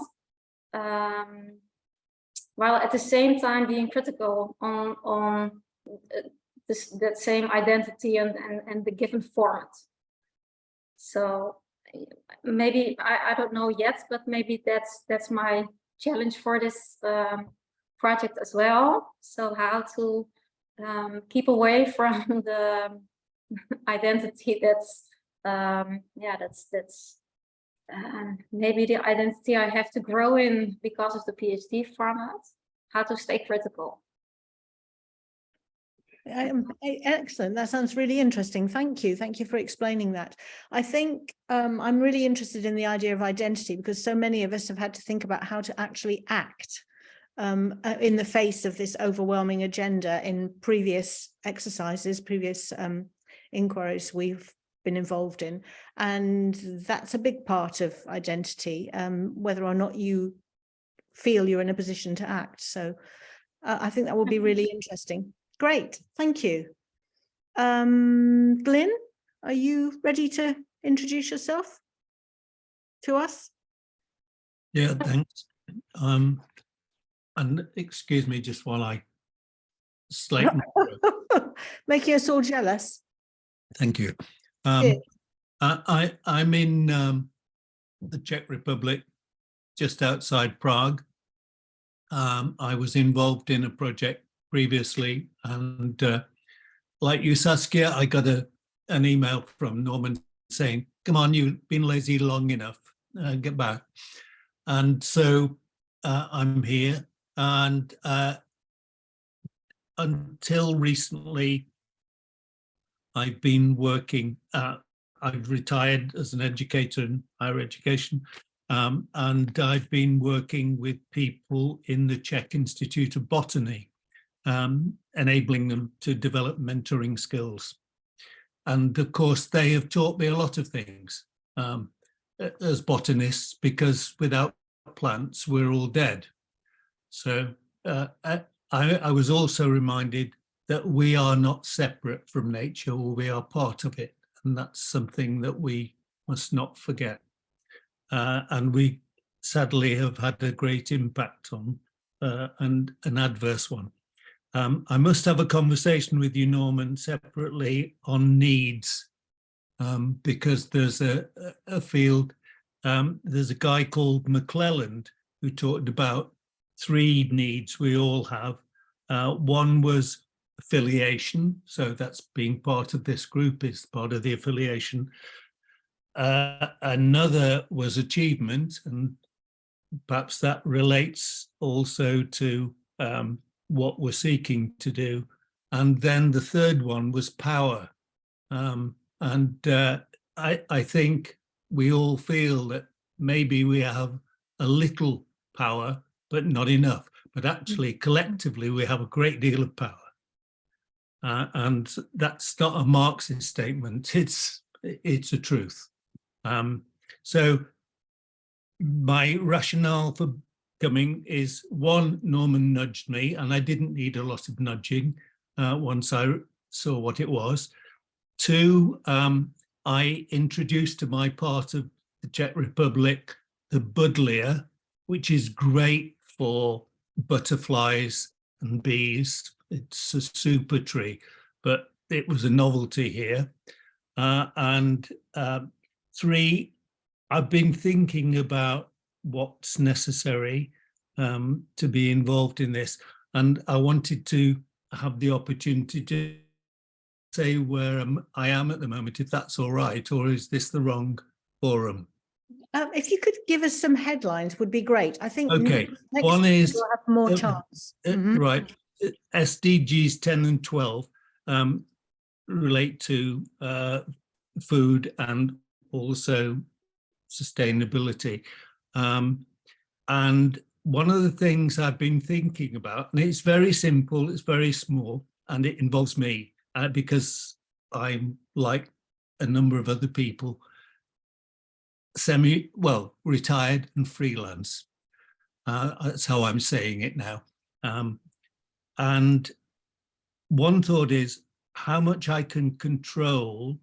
while at the same time being critical on that same identity and the given format. So maybe I don't know yet, but maybe that's my challenge for this project as well. So how to keep away from the identity that's yeah, that's maybe the identity I have to grow in because of the PhD format. How to stay critical. Excellent. That sounds really interesting. Thank you. Thank you for explaining that. I think I'm really interested in the idea of identity because so many of us have had to think about how to actually act in the face of this overwhelming agenda in previous exercises, previous inquiries we've been involved in. And that's a big part of identity, whether or not you feel you're in a position to act. So I think that will be really interesting. Great, thank you. Glyn, are you ready to introduce yourself to us? Yeah, thanks. And excuse me just while I slate. Making us all jealous. Thank you. I'm in the Czech Republic, just outside Prague. I was involved in a project previously, and like you, Saskia, I got an email from Norman saying, come on, you've been lazy long enough, get back. And so I'm here, and until recently I've been working, I've retired as an educator in higher education, and I've been working with people in the Czech Institute of Botany, enabling them to develop mentoring skills. And of course, they have taught me a lot of things as botanists, because without plants, we're all dead. So I was also reminded that we are not separate from nature, or we are part of it. And that's something that we must not forget. And we sadly have had a great impact on and an adverse one. I must have a conversation with you, Norman, separately on needs, because there's a field, there's a guy called McClelland who talked about 3 needs we all have. One was affiliation, so that's being part of this group is part of the affiliation. Another was achievement, and perhaps that relates also to what we're seeking to do. And then the third one was power. I think we all feel that maybe we have a little power, but not enough. But actually, collectively, we have a great deal of power. And that's not a Marxist statement, it's a truth. So my rationale for coming is, 1, Norman nudged me, and I didn't need a lot of nudging once I saw what it was. 2, I introduced to my part of the Czech Republic the buddleia, which is great for butterflies and bees. It's a super tree, but it was a novelty here. And 3, I've been thinking about what's necessary to be involved in this. And I wanted to have the opportunity to say where I am at the moment, if that's all right, or is this the wrong forum? If you could give us some headlines would be great. I think okay. Next One is we'll have more chance. Right. SDGs 10 and 12 relate to food and also sustainability. And one of the things I've been thinking about, and it's very simple, it's very small, and it involves me because I'm like a number of other people, retired and freelance. That's how I'm saying it now. And one thought is how much I can control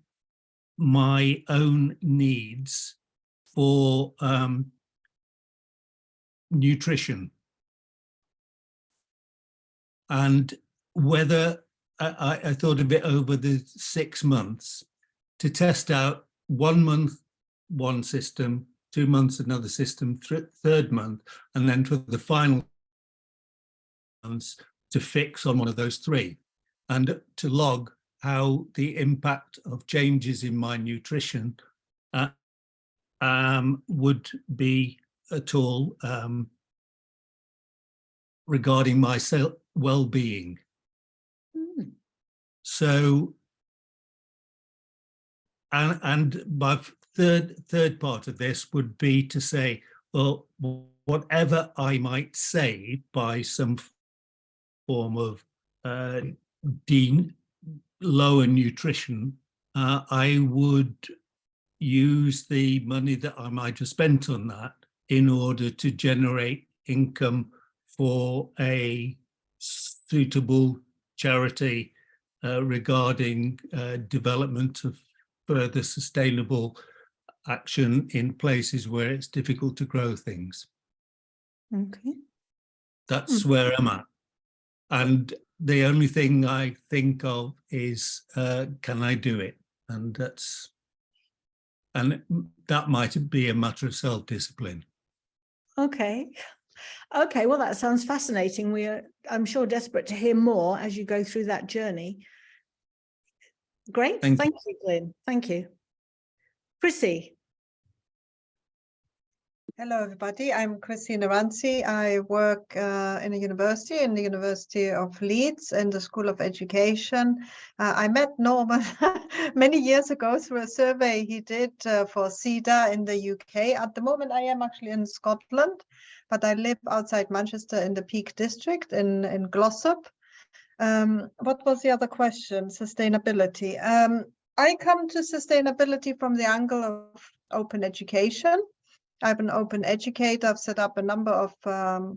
my own needs for nutrition, and whether I thought of it over the 6 months to test out 1 month one system, 2 months another system, third month, and then for the final months to fix on one of those 3, and to log how the impact of changes in my nutrition would be at all regarding my well-being. So, and my third part of this would be to say, well, whatever I might save by some form of lower nutrition, I would use the money that I might have spent on that in order to generate income for a suitable charity regarding development of further sustainable action in places where it's difficult to grow things. Okay. That's where I'm at. And the only thing I think of is, can I do it? And that might be a matter of self-discipline. Okay. Okay, well, that sounds fascinating. We are, I'm sure, desperate to hear more as you go through that journey. Great. Thank you, Glyn. Thank you. Chrissy. Hello, everybody. I'm Chrissy Naranzi. I work in the University of Leeds, in the School of Education. I met Norman many years ago through a survey he did for CEDA in the UK. At the moment, I am actually in Scotland, but I live outside Manchester in the Peak District in Glossop. What was the other question? Sustainability. I come to sustainability from the angle of open education. I'm an open educator. I've set up a number of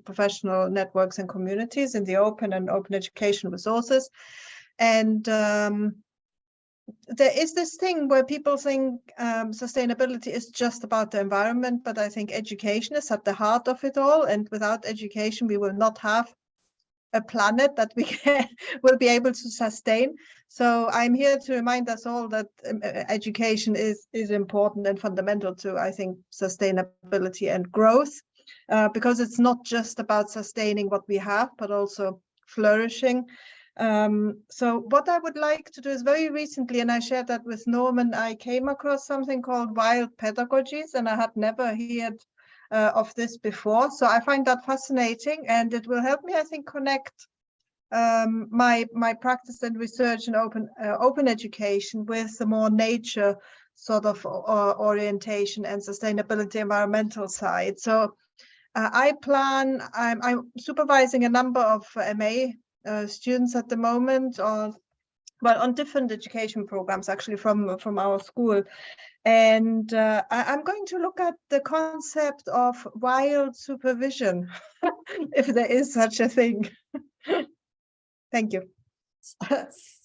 professional networks and communities in the open and open education resources. And there is this thing where people think sustainability is just about the environment, but I think education is at the heart of it all. And without education, we will not have a planet that we will be able to sustain. So I'm here to remind us all that education is important and fundamental to, I think, sustainability and growth, because it's not just about sustaining what we have, but also flourishing. So what I would like to do is, very recently, and I shared that with Norman, I came across something called wild pedagogies, and I had never heard of this before. So I find that fascinating, and it will help me, I think, connect my practice and research in open education with the more nature sort of orientation and sustainability environmental side. So I'm supervising a number of MA students at the moment on different education programs, actually from our school. And I'm going to look at the concept of wild supervision, if there is such a thing. Thank you.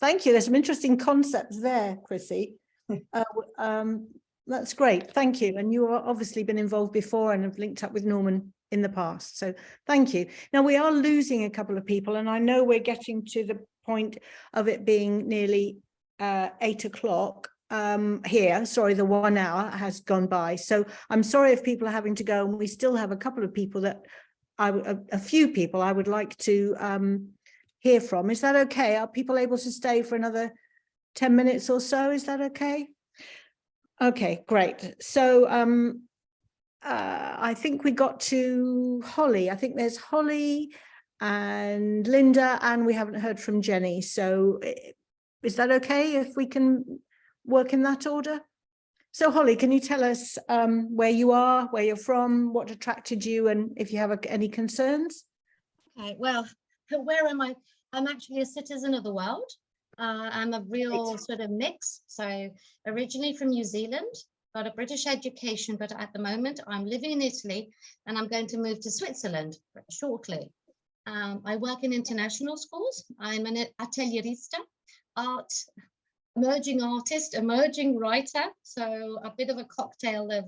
Thank you. There's some interesting concepts there, Chrissy. That's great. Thank you. And you have obviously been involved before and have linked up with Norman in the past. So thank you. Now, we are losing a couple of people, and I know we're getting to the point of it being nearly 8 o'clock here. Sorry, the 1 hour has gone by. So I'm sorry if people are having to go, and we still have a couple of people that a few people I would like to hear from. Is that okay? Are people able to stay for another 10 minutes or so? Is that okay? Okay, great. So I think we got to Holly. I think there's Holly and Linda, and we haven't heard from Jenny. So is that okay if we can work in that order? So Holly, can you tell us where you are, where you're from, what attracted you, and if you have any concerns? Okay, well, where am I? I'm actually a citizen of the world. I'm a real sort of mix. So originally from New Zealand, got a British education, but at the moment I'm living in Italy and I'm going to move to Switzerland shortly. I work in international schools. I'm an atelierista, emerging artist, emerging writer. So a bit of a cocktail of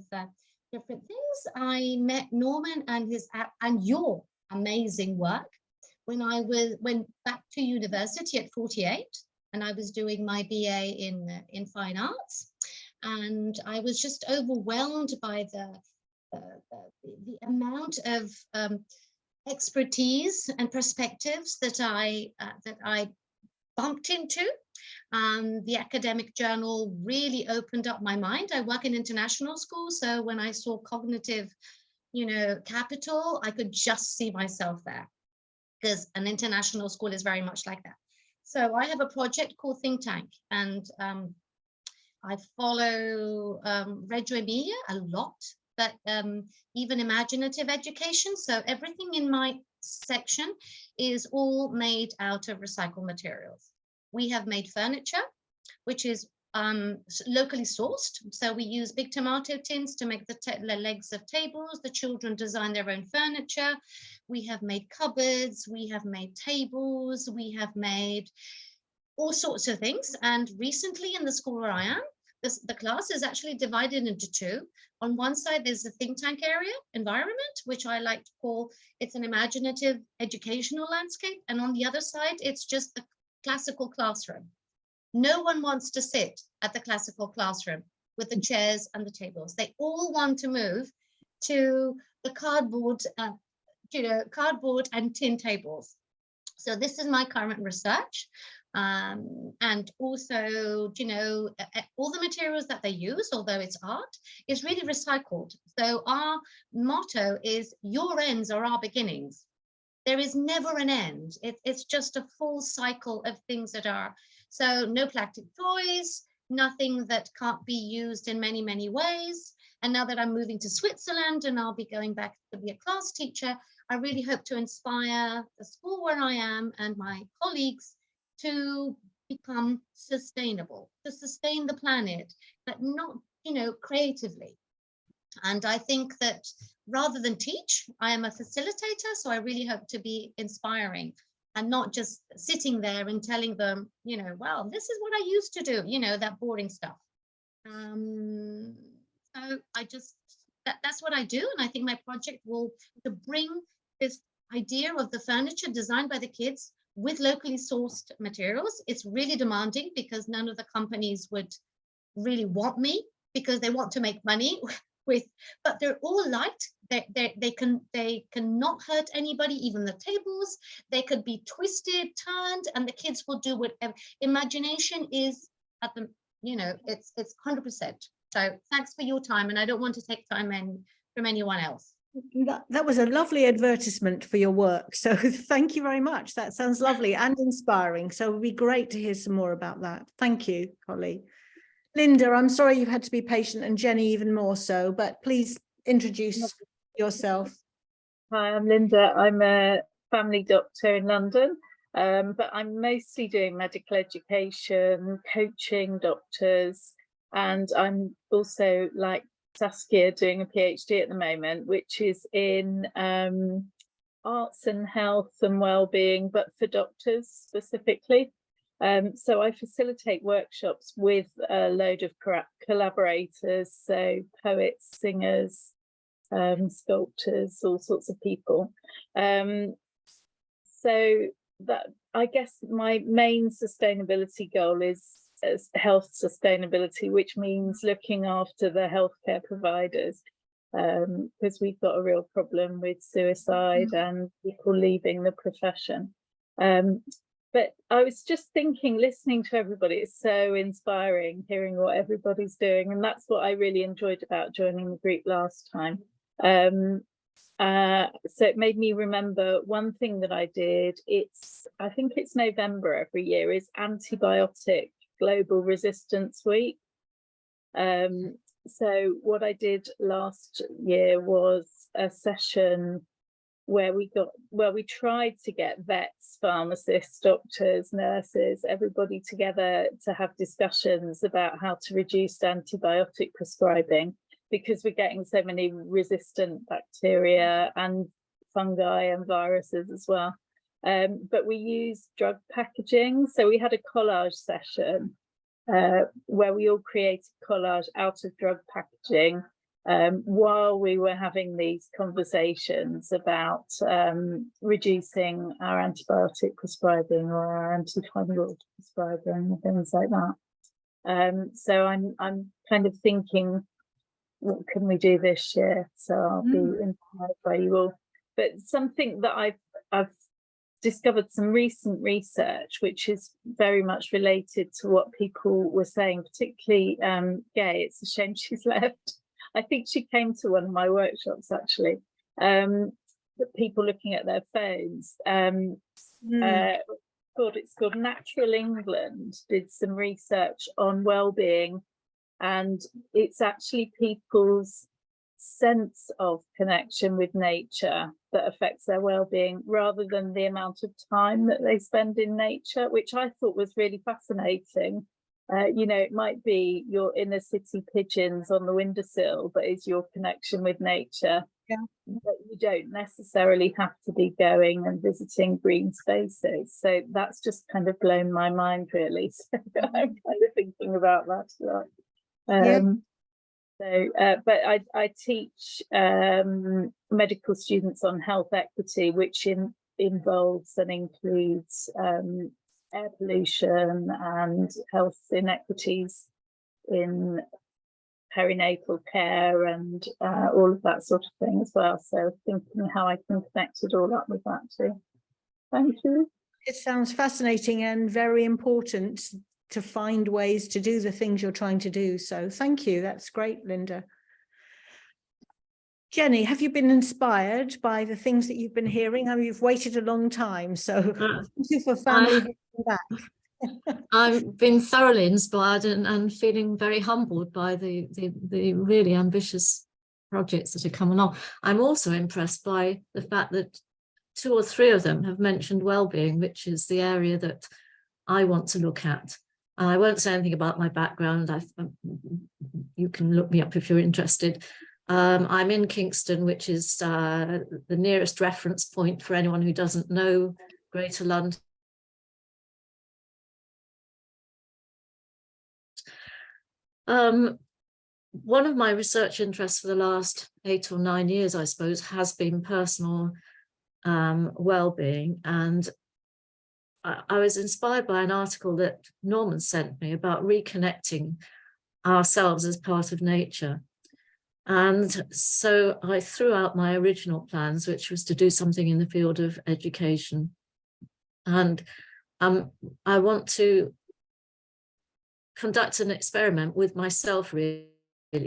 different things. I met Norman and your amazing work when I went back to university at 48, and I was doing my BA in fine arts, and I was just overwhelmed by the amount of expertise and perspectives that I bumped into. The academic journal really opened up my mind. I work in international schools, so when I saw cognitive, capital, I could just see myself there, because an international school is very much like that. So I have a project called Think Tank, and I follow Reggio Emilia a lot, but even imaginative education. So everything in my section is all made out of recycled materials. We have made furniture, which is locally sourced. So we use big tomato tins to make the legs of tables. The children design their own furniture. We have made cupboards. We have made tables. We have made all sorts of things. And recently in the school where I am, the class is actually divided into two. On one side, there's the think tank area environment, which I like to call, it's an imaginative educational landscape. And on the other side, it's just the classical classroom. No one wants to sit at the classical classroom with the chairs and the tables. They all want to move to the cardboard, cardboard and tin tables. So this is my current research. And also, all the materials that they use, although it's art, is really recycled. So our motto is, your ends are our beginnings. There is never an end. It's just a full cycle of things that are, so no plastic toys, nothing that can't be used in many, many ways. And now that I'm moving to Switzerland and I'll be going back to be a class teacher, I really hope to inspire the school where I am and my colleagues to become sustainable, to sustain the planet, but not, creatively. And I think that rather than teach, I am a facilitator. So I really hope to be inspiring and not just sitting there and telling them, well, this is what I used to do, that boring stuff. So that's what I do. And I think my project will to bring this idea of the furniture designed by the kids with locally sourced materials. It's really demanding because none of the companies would really want me because they want to make money but they're all light. They cannot hurt anybody, even the tables. They could be twisted, turned, and the kids will do whatever. Imagination is at the, it's 100%. So thanks for your time, and I don't want to take time from anyone else. That was a lovely advertisement for your work. So thank you very much. That sounds lovely and inspiring. So it would be great to hear some more about that. Thank you, Holly. Linda, I'm sorry you've had to be patient, and Jenny even more so, but please introduce yourself. Hi, I'm Linda. I'm a family doctor in London, but I'm mostly doing medical education, coaching doctors, and I'm also, like Saskia, doing a PhD at the moment, which is in arts and health and well-being, but for doctors specifically. So I facilitate workshops with a load of collaborators, so poets, singers, sculptors, all sorts of people. So that, I guess my main sustainability goal is health sustainability, which means looking after the healthcare providers, because we've got a real problem with suicide and people leaving the profession. But I was just thinking, listening to everybody, it's so inspiring hearing what everybody's doing. And that's what I really enjoyed about joining the group last time. So it made me remember one thing that I did. I think it's November every year, is Antibiotic Global Resistance Week. So what I did last year was a session where we tried to get vets, pharmacists, doctors, nurses, everybody together to have discussions about how to reduce antibiotic prescribing, because we're getting so many resistant bacteria and fungi and viruses as well. But we used drug packaging. So we had a collage session where we all created collage out of drug packaging while we were having these conversations about reducing our antibiotic prescribing or our antifungal prescribing and things like that. So I'm kind of thinking, what can we do this year? So I'll be inspired by you all. But something that I've discovered some recent research, which is very much related to what people were saying, particularly Gay. It's a shame she's left. I think she came to one of my workshops actually. People looking at their phones. It's called Natural England did some research on well-being, and it's actually people's sense of connection with nature that affects their well-being rather than the amount of time that they spend in nature, which I thought was really fascinating. You know, it might be your inner city pigeons on the windowsill, but is your connection with nature. Yeah. But you don't necessarily have to be going and visiting green spaces. So that's just kind of blown my mind, really. So I'm kind of thinking about that as well. But I teach medical students on health equity, which involves and includes air pollution and health inequities in perinatal care and all of that sort of thing as well. So thinking how I can connect it all up with that too. Thank you. It sounds fascinating and very important to find ways to do the things you're trying to do. So thank you. That's great, Linda. Jenny, have you been inspired by the things that you've been hearing? I mean, you've waited a long time, so thank you for family back. I've been thoroughly inspired and feeling very humbled by the really ambitious projects that are coming along. I'm also impressed by the fact that 2 or 3 of them have mentioned well-being, which is the area that I want to look at. I won't say anything about my background. You can look me up if you're interested. I'm in Kingston, which is the nearest reference point for anyone who doesn't know Greater London. One of my research interests for the last 8 or 9 years, I suppose, has been personal well-being. And I was inspired by an article that Norman sent me about reconnecting ourselves as part of nature. And so I threw out my original plans, which was to do something in the field of education. And I want to conduct an experiment with myself, really,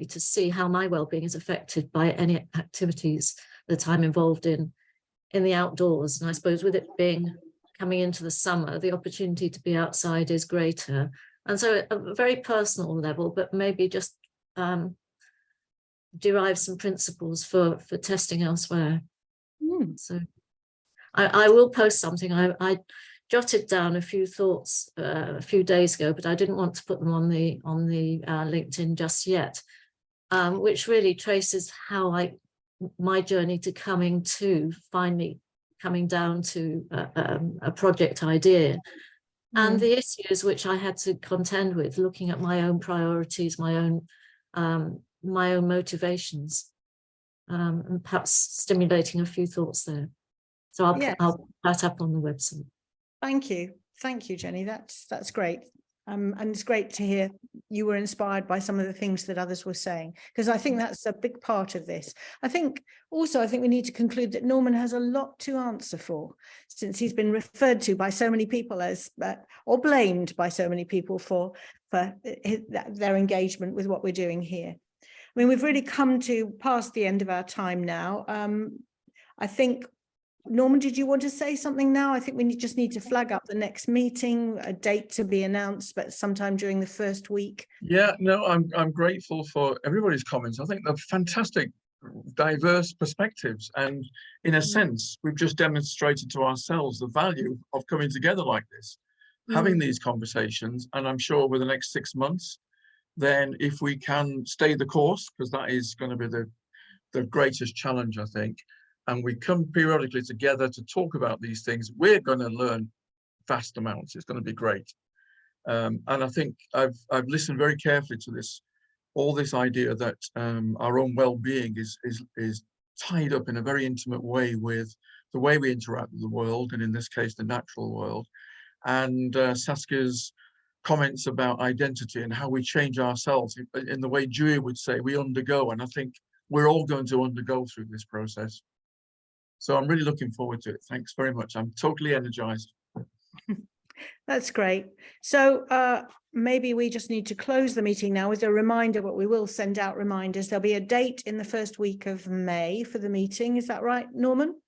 to see how my well-being is affected by any activities that I'm involved in the outdoors. And I suppose with it being coming into the summer, the opportunity to be outside is greater. And so at a very personal level, but maybe just derive some principles for testing elsewhere. So I will post something. I jotted down a few thoughts a few days ago, but I didn't want to put them on the LinkedIn just yet, which really traces how my journey to finally coming down to a project idea, and the issues which I had to contend with, looking at my own priorities, my own motivations, and perhaps stimulating a few thoughts there. So I'll put that up on the website. Thank you, Jenny. That's great. And it's great to hear you were inspired by some of the things that others were saying, because I think that's a big part of this. I think we need to conclude that Norman has a lot to answer for, since he's been referred to by so many people as, or blamed by so many people for their engagement with what we're doing here. I mean, we've really come to past the end of our time now. I think Norman, did you want to say something now? I think we just need to flag up the next meeting, a date to be announced, but sometime during the first week. Yeah, no, I'm grateful for everybody's comments. I think they're fantastic, diverse perspectives. And in a sense, we've just demonstrated to ourselves the value of coming together like this, having these conversations. And I'm sure with the next 6 months, then if we can stay the course, because that is going to be the greatest challenge, I think, and we come periodically together to talk about these things, we're going to learn vast amounts. It's going to be great. And I think I've listened very carefully to all this idea that our own well-being is tied up in a very intimate way with the way we interact with the world, and in this case, the natural world. And Saskia's comments about identity and how we change ourselves in the way Dewey would say, we undergo. And I think we're all going to undergo through this process. So I'm really looking forward to it. Thanks very much. I'm totally energized. That's great. So maybe we just need to close the meeting now with a reminder, but we will send out reminders. There'll be a date in the first week of May for the meeting. Is that right, Norman?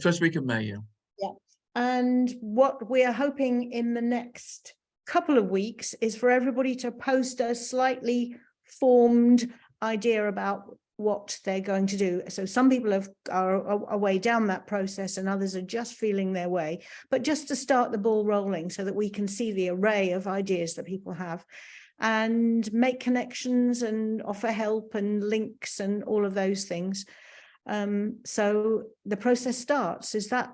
First week of May, yeah. Yeah. And what we are hoping in the next couple of weeks is for everybody to post a slightly formed idea about what they're going to do. So some people are way down that process and others are just feeling their way, but just to start the ball rolling so that we can see the array of ideas that people have and make connections and offer help and links and all of those things. So the process starts. Is that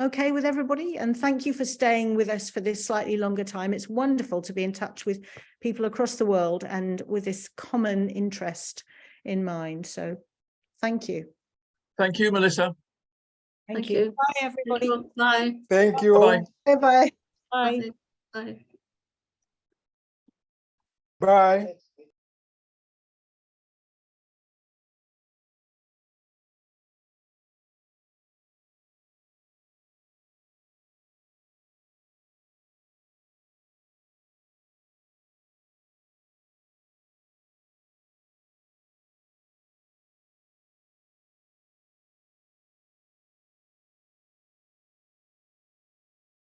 okay with everybody? And thank you for staying with us for this slightly longer time. It's wonderful to be in touch with people across the world and with this common interest in mind. So thank you. Thank you, Melissa. Thank you. Bye, everybody. Bye. Thank you. Bye-bye. Bye-bye. Bye. Bye. Bye.